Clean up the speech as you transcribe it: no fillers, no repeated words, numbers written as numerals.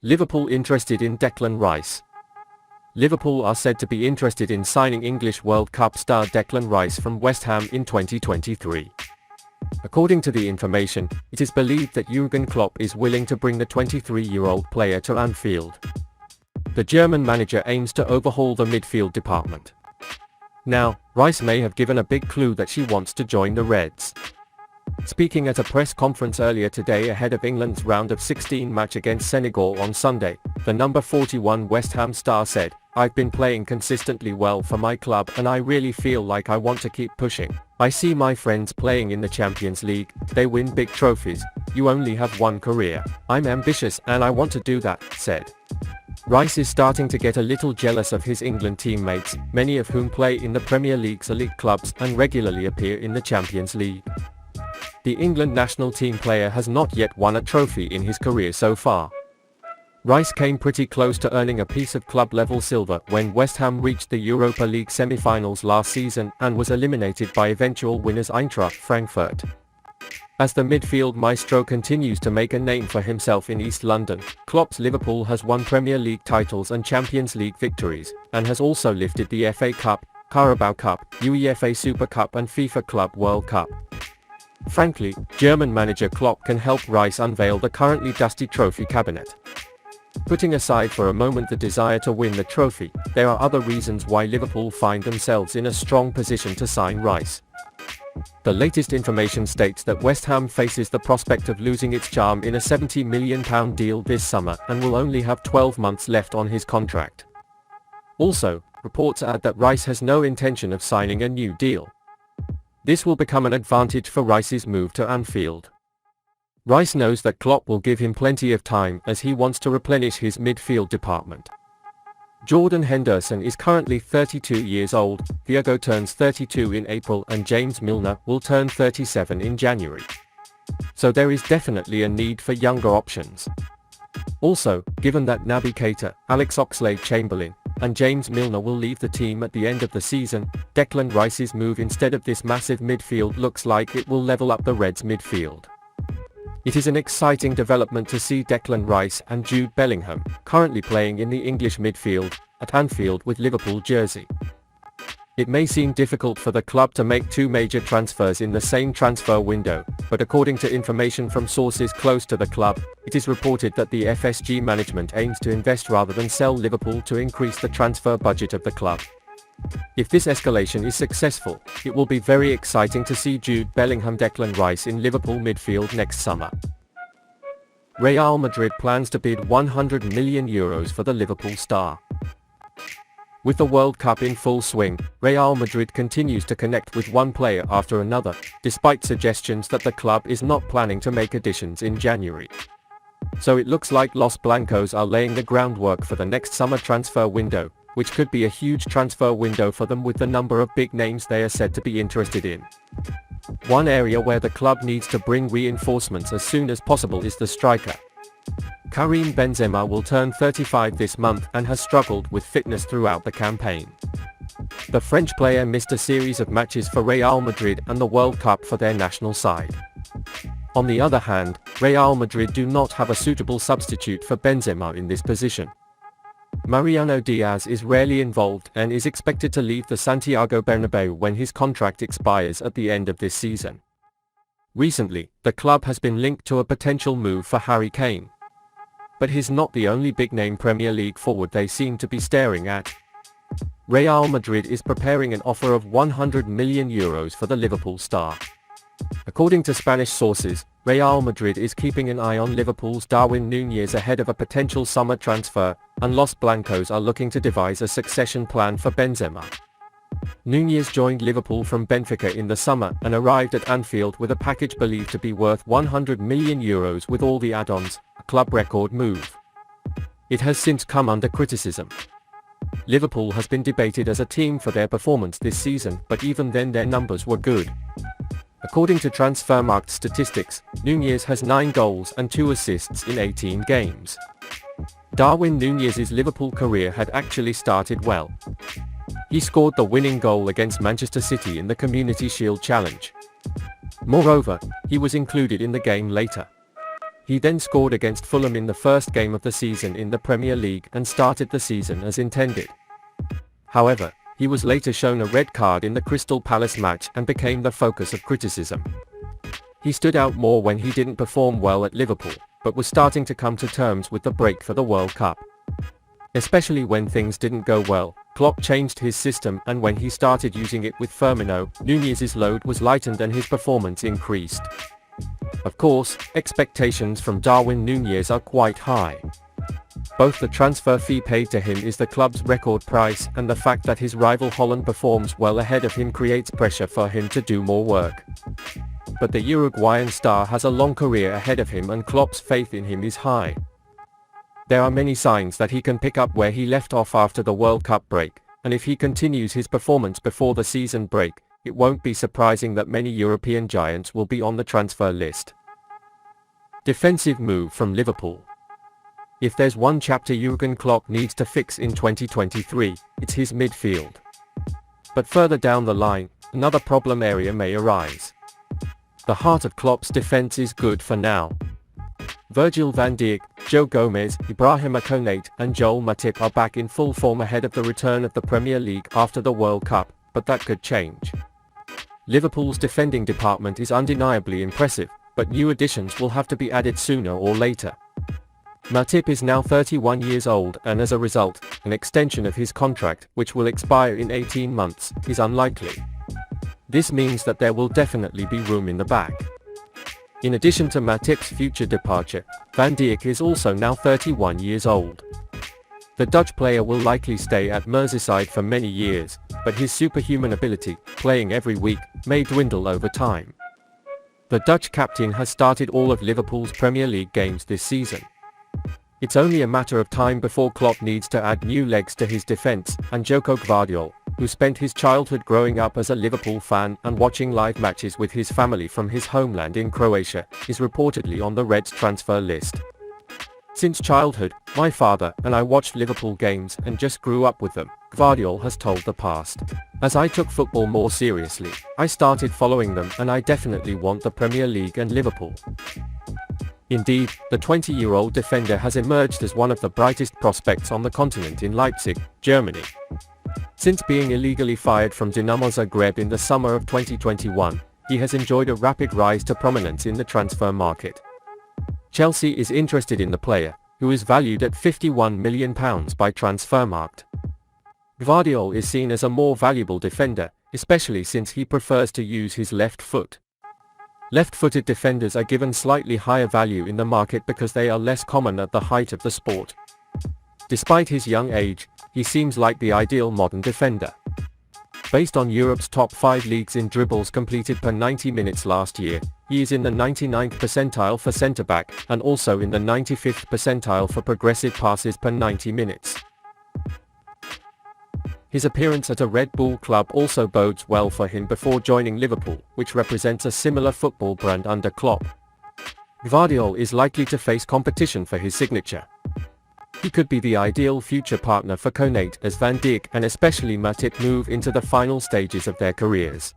Liverpool interested in Declan Rice. Liverpool are said to be interested in signing English World Cup star Declan Rice from West Ham in 2023. According to the information, it is believed that Jürgen Klopp is willing to bring the 23-year-old player to Anfield. The German manager aims to overhaul the midfield department. Now, Rice may have given a big clue that she wants to join the Reds. Speaking at a press conference earlier today ahead of England's round of 16 match against Senegal on Sunday, the number 41 West Ham star said, "I've been playing consistently well for my club and I really feel like I want to keep pushing. I see my friends playing in the Champions League, they win big trophies, you only have one career. I'm ambitious and I want to do that," said. Rice is starting to get a little jealous of his England teammates, many of whom play in the Premier League's elite clubs and regularly appear in the Champions League. The England national team player has not yet won a trophy in his career so far. Rice came pretty close to earning a piece of club-level silver when West Ham reached the Europa League semi-finals last season and was eliminated by eventual winners Eintracht Frankfurt. As the midfield maestro continues to make a name for himself in East London, Klopp's Liverpool has won Premier League titles and Champions League victories, and has also lifted the FA Cup, Carabao Cup, UEFA Super Cup and FIFA Club World Cup. Frankly, German manager Klopp can help Rice unveil the currently dusty trophy cabinet. Putting aside for a moment the desire to win the trophy, there are other reasons why Liverpool find themselves in a strong position to sign Rice. The latest information states that West Ham faces the prospect of losing its charm in a £70 million deal this summer and will only have 12 months left on his contract. Also, reports add that Rice has no intention of signing a new deal. This will become an advantage for Rice's move to Anfield. Rice knows that Klopp will give him plenty of time as he wants to replenish his midfield department. Jordan Henderson is currently 32 years old, Thiago turns 32 in April and James Milner will turn 37 in January. So there is definitely a need for younger options. Also, given that Naby Keita, Alex Oxlade-Chamberlain, and James Milner will leave the team at the end of the season, Declan Rice's move instead of this massive midfield looks like it will level up the Reds' midfield. It is an exciting development to see Declan Rice and Jude Bellingham, currently playing in the English midfield, at Anfield with Liverpool jersey. It may seem difficult for the club to make two major transfers in the same transfer window, but according to information from sources close to the club, it is reported that the FSG management aims to invest rather than sell Liverpool to increase the transfer budget of the club. If this escalation is successful, it will be very exciting to see Jude Bellingham Declan Rice in Liverpool midfield next summer. Real Madrid plans to bid €100 million for the Liverpool star. With the World Cup in full swing, Real Madrid continues to connect with one player after another, despite suggestions that the club is not planning to make additions in January. So it looks like Los Blancos are laying the groundwork for the next summer transfer window, which could be a huge transfer window for them with the number of big names they are said to be interested in. One area where the club needs to bring reinforcements as soon as possible is the striker. Karim Benzema will turn 35 this month and has struggled with fitness throughout the campaign. The French player missed a series of matches for Real Madrid and the World Cup for their national side. On the other hand, Real Madrid do not have a suitable substitute for Benzema in this position. Mariano Diaz is rarely involved and is expected to leave the Santiago Bernabeu when his contract expires at the end of this season. Recently, the club has been linked to a potential move for Harry Kane. But he's not the only big-name Premier League forward they seem to be staring at. Real Madrid is preparing an offer of €100 million for the Liverpool star. According to Spanish sources, Real Madrid is keeping an eye on Liverpool's Darwin Nunez ahead of a potential summer transfer, and Los Blancos are looking to devise a succession plan for Benzema. Nunez joined Liverpool from Benfica in the summer and arrived at Anfield with a package believed to be worth €100 million with all the add-ons, a club record move. It has since come under criticism. Liverpool has been debated as a team for their performance this season, but even then their numbers were good. According to Transfermarkt statistics, Nunez has 9 goals and 2 assists in 18 games. Darwin Nunez's Liverpool career had actually started well. He scored the winning goal against Manchester City in the Community Shield Challenge. Moreover, he was included in the game later. He then scored against Fulham in the first game of the season in the Premier League and started the season as intended. However, he was later shown a red card in the Crystal Palace match and became the focus of criticism. He stood out more when he didn't perform well at Liverpool, but was starting to come to terms with the break for the World Cup. Especially when things didn't go well, Klopp changed his system, and when he started using it with Firmino, Nunez's load was lightened and his performance increased. Of course, expectations from Darwin Nunez are quite high. Both the transfer fee paid to him is the club's record price, and the fact that his rival Holland performs well ahead of him creates pressure for him to do more work. But the Uruguayan star has a long career ahead of him, and Klopp's faith in him is high. There are many signs that he can pick up where he left off after the World Cup break, and if he continues his performance before the season break, it won't be surprising that many European giants will be on the transfer list. Defensive move from Liverpool. If there's one chapter Jürgen Klopp needs to fix in 2023, it's his midfield. But further down the line, another problem area may arise. The heart of Klopp's defense is good for now. Virgil van Dijk, Joe Gomez, Ibrahima Konate and Joel Matip are back in full form ahead of the return of the Premier League after the World Cup, but that could change. Liverpool's defending department is undeniably impressive, but new additions will have to be added sooner or later. Matip is now 31 years old, and as a result, an extension of his contract, which will expire in 18 months, is unlikely. This means that there will definitely be room in the back. In addition to Matip's future departure, Van Dijk is also now 31 years old. The Dutch player will likely stay at Merseyside for many years, but his superhuman ability, playing every week, may dwindle over time. The Dutch captain has started all of Liverpool's Premier League games this season. It's only a matter of time before Klopp needs to add new legs to his defense, and Joko Gvardiol, who spent his childhood growing up as a Liverpool fan and watching live matches with his family from his homeland in Croatia, is reportedly on the Reds' transfer list. Since childhood, my father and I watched Liverpool games and just grew up with them, Gvardiol has told the Past. As I took football more seriously, I started following them, and I definitely want the Premier League and Liverpool. Indeed, the 20-year-old defender has emerged as one of the brightest prospects on the continent in Leipzig, Germany. Since being illegally fired from Dinamo Zagreb in the summer of 2021, he has enjoyed a rapid rise to prominence in the transfer market. Chelsea is interested in the player, who is valued at £51 million by Transfermarkt. Gvardiol is seen as a more valuable defender, especially since he prefers to use his left foot. Left-footed defenders are given slightly higher value in the market because they are less common at the height of the sport. Despite his young age, he seems like the ideal modern defender. Based on Europe's top 5 leagues in dribbles completed per 90 minutes last year, he is in the 99th percentile for centre-back, and also in the 95th percentile for progressive passes per 90 minutes. His appearance at a Red Bull club also bodes well for him before joining Liverpool, which represents a similar football brand under Klopp. Gvardiol is likely to face competition for his signature. He could be the ideal future partner for Konate as Van Dijk and especially Matip move into the final stages of their careers.